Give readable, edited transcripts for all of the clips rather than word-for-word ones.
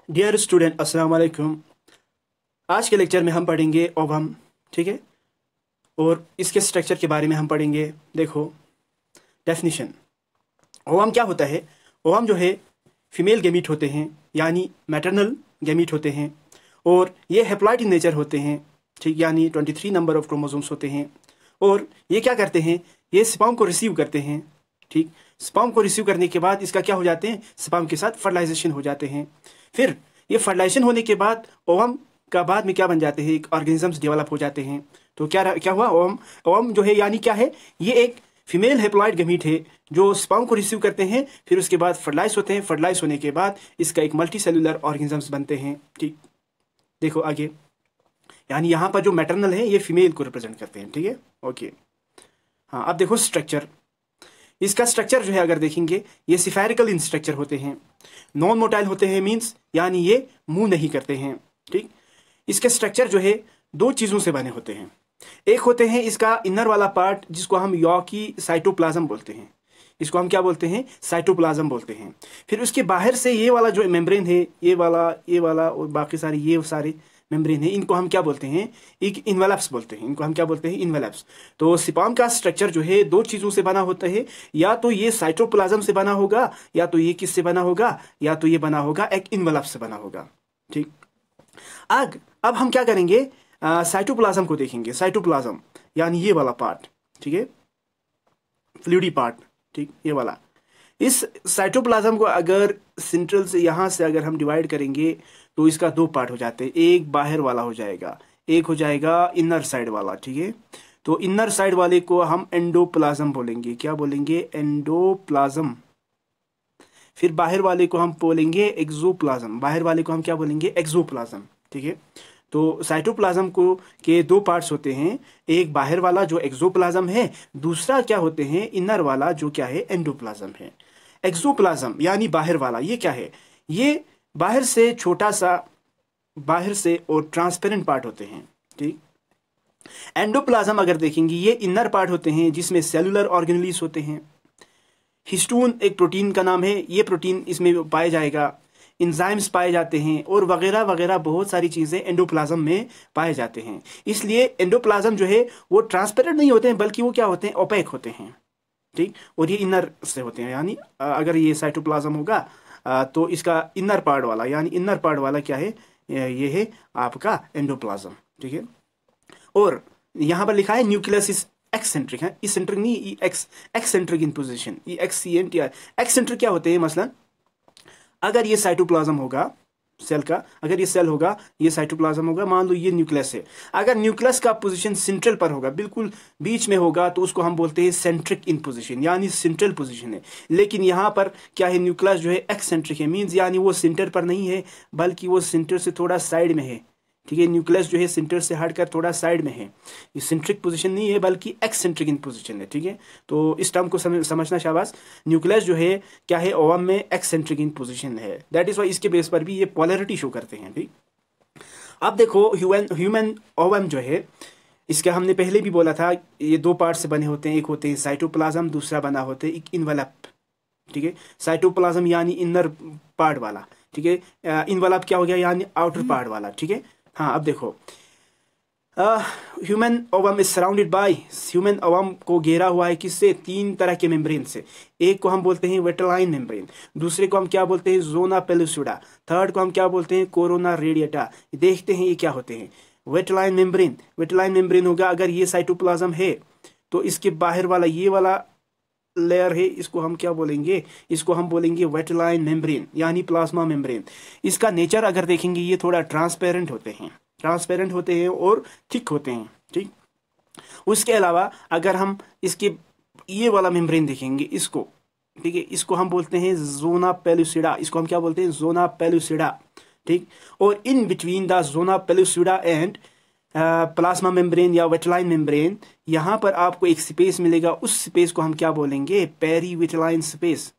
Dear student, अस्सलाम वालेकुम। आज के लेक्चर में हम पढ़ेंगे ओवम, ठीक है। और इसके स्ट्रक्चर के बारे में हम पढ़ेंगे। देखो, डेफिनेशन। ओवम क्या होता है? ओवम जो है फीमेल गैमीट होते हैं, यानी मैटरनल गैमीट होते हैं, और ये हैप्लॉइड इन नेचर होते हैं, ठीक, यानी 23 नंबर ऑफ क्रोमोसोम्स होते हैं। और ये क्या करते हैं? ये स्पर्म को रिसीव करते हैं, ठीक। स्पर्म को रिसीव करने के बाद इसका क्या हो जाते हैं? स्पर्म के साथ फर्टिलाइजेशन हो जाते हैं। फिर ये फर्टिलाइजेशन होने के बाद ओवम का बाद में क्या बन जाते हैं? एक ऑर्गेनिजम्स डेवलप हो जाते हैं। तो क्या हुआ? ओवम ओवम जो है यानी क्या है? ये एक फीमेल हैप्लॉइड गैमीट है जो स्पर्म को रिसीव करते हैं, फिर उसके बाद फर्टिलाइज होते हैं। फर्टिलाइज होने के बाद इसका एक मल्टी सेलुलर ऑर्गेनिजम्स बनते हैं, ठीक। देखो आगे, यानी यहाँ पर जो मैटरनल है ये फीमेल को रिप्रेजेंट करते हैं, ठीक है, ओके। हाँ, अब देखो स्ट्रक्चर। इसका स्ट्रक्चर जो है अगर देखेंगे, ये सिफेरिकल इन स्ट्रक्चर होते हैं, नॉन मोटाइल होते हैं, मींस यानी ये मूव नहीं करते हैं, ठीक। इसके स्ट्रक्चर जो है दो चीज़ों से बने होते हैं। एक होते हैं इसका इनर वाला पार्ट, जिसको हम यॉकी साइटोप्लाज्म बोलते हैं। इसको हम क्या बोलते हैं? साइटोप्लाज्म बोलते हैं। फिर उसके बाहर से ये वाला जो मेम्ब्रेन है, ये वाला और बाकी सारे ये सारे मेम्ब्रेन है, इनको हम क्या बोलते हैं? एक इन्वेलप्स बोलते हैं। इनको हम क्या बोलते हैं? इन्वेलप्स। तो स्पर्म का स्ट्रक्चर जो है दो चीज़ों से बना होता है, या तो ये साइटोप्लाज्म से बना होगा, या तो ये किससे बना होगा? या तो ये बना होगा एक इन्वेलप से बना होगा, ठीक। अब हम क्या करेंगे? साइटोप्लाज्म को देखेंगे। साइटोप्लाज्म यानी ये वाला पार्ट, ठीक है, फ्लूइडी पार्ट, ठीक, ये वाला। इस साइटोप्लाज्म को अगर सेंट्रल से यहाँ से अगर हम डिवाइड करेंगे तो इसका दो पार्ट हो जाते हैं। एक बाहर वाला हो जाएगा, एक हो जाएगा इनर साइड वाला, ठीक है। तो इनर साइड वाले को हम एंडोप्लाज्म बोलेंगे। क्या बोलेंगे? एंडोप्लाज्म। फिर बाहर वाले को हम बोलेंगे एक्सोप्लाज्म। बाहर वाले को हम क्या बोलेंगे? एक्सोप्लाज्म, ठीक है। तो साइटोप्लाज्म को के दो पार्ट्स होते हैं, एक बाहर वाला जो एक्सोप्लाज्म है, दूसरा क्या होते हैं? इनर वाला जो क्या है? एंडोप्लाज्म है। एक्सोप्लाज्म यानी बाहर वाला, ये क्या है? ये बाहर से छोटा सा, बाहर से और ट्रांसपेरेंट पार्ट होते हैं, ठीक। एंडोप्लाज्म अगर देखेंगे, ये इनर पार्ट होते हैं जिसमें सेलुलर ऑर्गेनेल्स होते हैं। हिस्टोन एक प्रोटीन का नाम है, ये प्रोटीन इसमें पाया जाएगा। इंजाइम्स पाए जाते हैं और वगैरह वगैरह बहुत सारी चीज़ें एंडोप्लाज्म में पाए जाते हैं। इसलिए एंडोप्लाज्म जो है वो ट्रांसपेरेंट नहीं होते हैं, बल्कि वो क्या होते हैं? ओपेक होते हैं, ठीक। और ये इनर से होते हैं, यानी अगर ये साइटोप्लाज्म होगा तो इसका इनर पार्ट वाला, यानी इनर पार्ट वाला क्या है? ये है आपका एंडोप्लाज्म, ठीक है। और यहाँ पर लिखा है न्यूक्लियस इज एक्सेंट्रिक, है इसेंट्रिक नहीं, एक्सेंट्रिक इन पोजीशन। ये एक्सेंट्रिक क्या होते हैं? मसलन अगर ये साइटोप्लाज्म होगा सेल का, अगर ये सेल होगा, ये साइटोप्लाज्म होगा, मान लो ये न्यूक्लियस है। अगर न्यूक्लियस का पोजीशन सेंट्रल पर होगा, बिल्कुल बीच में होगा, तो उसको हम बोलते हैं सेंट्रिक इन पोजीशन, यानी सेंट्रल पोजीशन है। लेकिन यहाँ पर क्या है? न्यूक्लियस जो है एक्सेंट्रिक है, मींस यानी वो सेंटर पर नहीं है, बल्कि वो सेंटर से थोड़ा साइड में है, ठीक है। न्यूक्लियस जो है सेंटर से हटकर थोड़ा साइड में है। ये सेंट्रिक पोजीशन नहीं है, बल्कि एक्सेंट्रिक इन पोजीशन है, ठीक है। तो इस टर्म को समझना शाबाश। न्यूक्लियस जो है क्या है? ओवम में एक्सेंट्रिक इन पोजीशन है। दैट इज वाई इसके बेस पर भी ये पोलैरिटी शो करते हैं, ठीक। अब देखो, ह्यूमन ओवम जो है, इसका हमने पहले भी बोला था, ये दो पार्ट से बने होते हैं। एक होते हैं साइटोप्लाज्म, दूसरा बना होते हैं एक इन्वेलप, ठीक है। साइटोप्लाज्म यानी इनर पार्ट वाला, ठीक है। इन्वेलप क्या हो गया? यानी आउटर पार्ट वाला, ठीक है। हाँ, अब देखो, human ovum is surrounded by, human ovum को घेरा हुआ है किससे? तीन तरह के मेम्ब्रेन से। एक को हम बोलते हैं वेटेलाइन मेम्ब्रेन, दूसरे को हम क्या बोलते हैं? जोना पेलुसिडा, थर्ड को हम क्या बोलते हैं? Corona radiata. देखते हैं ये क्या होते हैं। वेटेलाइन मेम्ब्रेन, वेटेलाइन मेम्ब्रेन होगा अगर ये साइटोप्लाज्म है, तो इसके बाहर वाला ये वाला लेयर है, इसको हम क्या बोलेंगे? इसको हम बोलेंगे वेटेलाइन मेम्ब्रेन, यानी प्लाज्मा मेम्ब्रेन। इसका नेचर अगर देखेंगे, ये थोड़ा ट्रांसपेरेंट होते हैं और थिक होते हैं, ठीक। उसके अलावा अगर हम इसके ये वाला मेम्ब्रेन देखेंगे, इसको, ठीक है, इसको हम बोलते हैं जोना पेलुसिडा। इसको हम क्या बोलते हैं? जोना पेलुसिडा, ठीक। और in between the zona pellucida and plasma membrane या वेटेलाइन मेम्ब्रेन, यहाँ पर आपको एक स्पेस मिलेगा। उस स्पेस को हम क्या बोलेंगे? पेरीवेटेलाइन स्पेस।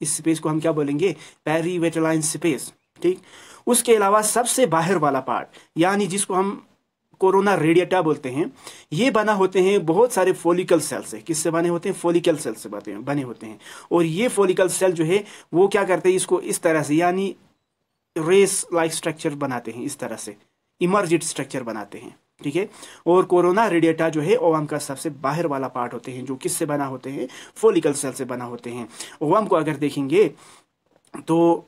इस स्पेस को हम क्या बोलेंगे? पेरीवेटेलाइन स्पेस, ठीक। उसके अलावा सबसे बाहर वाला पार्ट, यानी जिसको हम कोरोना रेडिएटा बोलते हैं, ये बना होते हैं बहुत सारे फोलिकल सेल से। किससे बने होते हैं? फोलिकल सेल से बने होते हैं। और ये फोलिकल सेल जो है वो क्या करते हैं? इसको इस तरह से, यानी रेस लाइक स्ट्रक्चर बनाते हैं, इस तरह से इमर्जेड स्ट्रक्चर बनाते हैं, ठीक है। और कोरोना रेडिएटा जो है ओवम का सबसे बाहर वाला पार्ट होते हैं, जो किससे बना होते हैं, फॉलिकल सेल से बना होते हैं। ओवम को अगर देखेंगे तो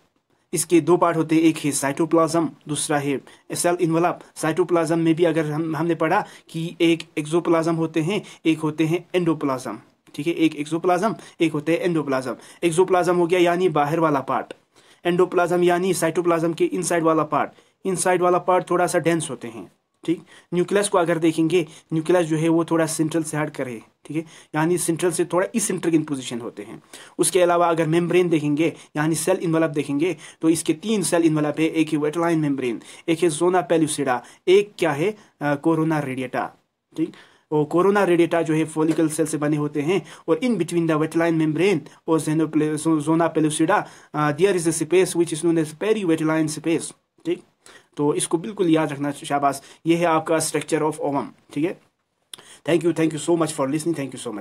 इसके दो पार्ट होते हैं, एक है साइटोप्लाज्म, दूसरा है सेल इन्वलप। साइटोप्लाज्म में भी अगर हमने पढ़ा कि एक एक्सोप्लाज्म होते हैं, एक होते हैं एंडोप्लाज्म, ठीक है। एक एक्सोप्लाज्म, एक होते हैं एंडोप्लाज्म। एक्सोप्लाज्म हो गया यानी बाहर वाला पार्ट, एंडोप्लाज्म यानी साइटोप्लाज्म के इनसाइड वाला पार्ट। इनसाइड वाला पार्ट थोड़ा सा डेंस होते हैं, ठीक। न्यूक्लियस को अगर देखेंगे, न्यूक्लियस जो है वो थोड़ा सेंट्रल से हट कर है, ठीक है, यानी सेंट्रल से थोड़ा इसेंट्रिक इन पोजीशन होते हैं। उसके अलावा अगर मेम्ब्रेन देखेंगे यानी सेल इन्वलप देखेंगे तो इसके 3 सेल इन्वलप है, एक है वेटलाइन मेम्ब्रेन, एक है जोना पेलुसिडा, एक क्या है कोरोना रेडिएटा, ठीक। और कोरोना रेडिएटा जो है फॉलिकल सेल से बने होते हैं, और in between the vitelline membrane और zona pellucida there is a space which is known as perivitelline space, ठीक। तो इसको बिल्कुल याद रखना शाबाश। ये है आपका स्ट्रक्चर ऑफ ओवम, ठीक है। Thank you so much for listening, thank you so much.